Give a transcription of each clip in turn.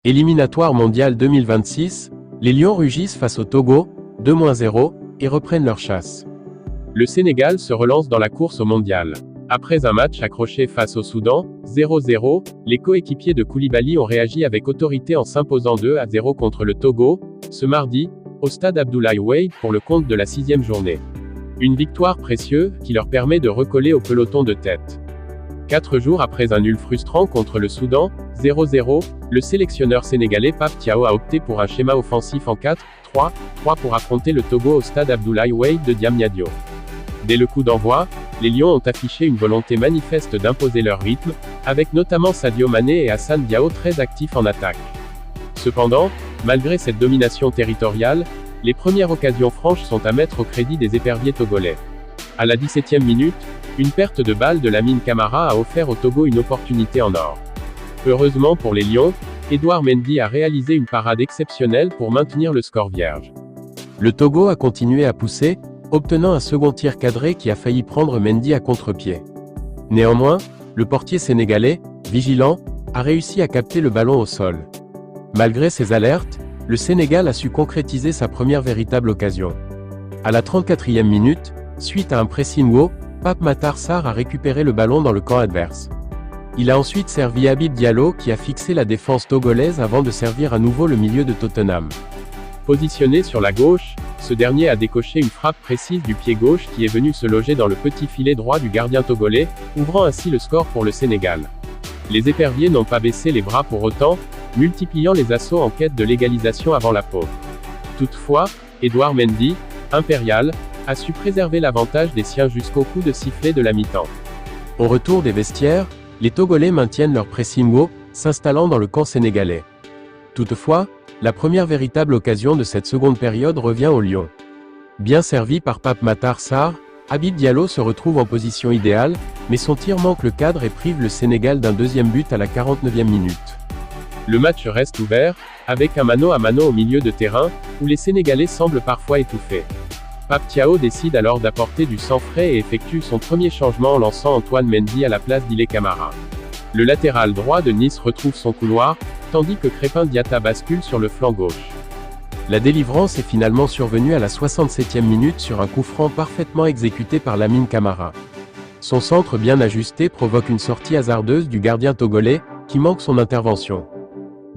Éliminatoire mondial 2026, les Lions rugissent face au Togo, 2-0, et reprennent leur chasse. Le Sénégal se relance dans la course au mondial. Après un match accroché face au Soudan, 0-0, les coéquipiers de Koulibaly ont réagi avec autorité en s'imposant 2-0 contre le Togo, ce mardi, au stade Abdoulaye Wade pour le compte de la 6e journée. Une victoire précieuse, qui leur permet de recoller au peloton de tête. 4 jours après un nul frustrant contre le Soudan, 0-0, le sélectionneur sénégalais Pape Thiaw a opté pour un schéma offensif en 4-3-3 pour affronter le Togo au stade Abdoulaye Wade de Diamniadio. Dès le coup d'envoi, les Lions ont affiché une volonté manifeste d'imposer leur rythme, avec notamment Sadio Mané et Hassane Diao très actifs en attaque. Cependant, malgré cette domination territoriale, les premières occasions franches sont à mettre au crédit des éperviers togolais. À la 17e minute, une perte de balle de Lamine Camara a offert au Togo une opportunité en or. Heureusement pour les Lions, Edouard Mendy a réalisé une parade exceptionnelle pour maintenir le score vierge. Le Togo a continué à pousser, obtenant un second tir cadré qui a failli prendre Mendy à contre-pied. Néanmoins, le portier sénégalais, vigilant, a réussi à capter le ballon au sol. Malgré ces alertes, le Sénégal a su concrétiser sa première véritable occasion. À la 34e minute, suite à un pressing haut, Pape Matar Sarr a récupéré le ballon dans le camp adverse. Il a ensuite servi Habib Diallo qui a fixé la défense togolaise avant de servir à nouveau le milieu de Tottenham. Positionné sur la gauche, ce dernier a décoché une frappe précise du pied gauche qui est venue se loger dans le petit filet droit du gardien togolais, ouvrant ainsi le score pour le Sénégal. Les éperviers n'ont pas baissé les bras pour autant, multipliant les assauts en quête de l'égalisation avant la pause. Toutefois, Edouard Mendy, impérial, a su préserver l'avantage des siens jusqu'au coup de sifflet de la mi-temps. Au retour des vestiaires, les Togolais maintiennent leur pressing haut, s'installant dans le camp sénégalais. Toutefois, la première véritable occasion de cette seconde période revient aux Lions. Bien servi par Pape Matar Sarr, Habib Diallo se retrouve en position idéale, mais son tir manque le cadre et prive le Sénégal d'un deuxième but à la 49e minute. Le match reste ouvert, avec un mano à mano au milieu de terrain, où les Sénégalais semblent parfois étouffés. Pape Thiaw décide alors d'apporter du sang frais et effectue son premier changement en lançant Antoine Mendy à la place d'Ile Camara. Le latéral droit de Nice retrouve son couloir, tandis que Crépin Diatta bascule sur le flanc gauche. La délivrance est finalement survenue à la 67e minute sur un coup franc parfaitement exécuté par Lamine Camara. Son centre bien ajusté provoque une sortie hasardeuse du gardien togolais, qui manque son intervention.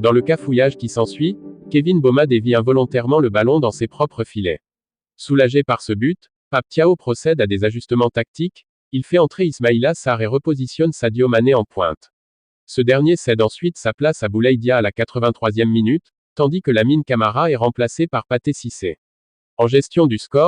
Dans le cafouillage qui s'ensuit, Kevin Boma dévie involontairement le ballon dans ses propres filets. Soulagé par ce but, Pape Thiaw procède à des ajustements tactiques, il fait entrer Ismaïla Sarr et repositionne Sadio Mané en pointe. Ce dernier cède ensuite sa place à Boulaye Dia à la 83e minute, tandis que Lamine Camara est remplacé par Pathé Cissé. En gestion du score,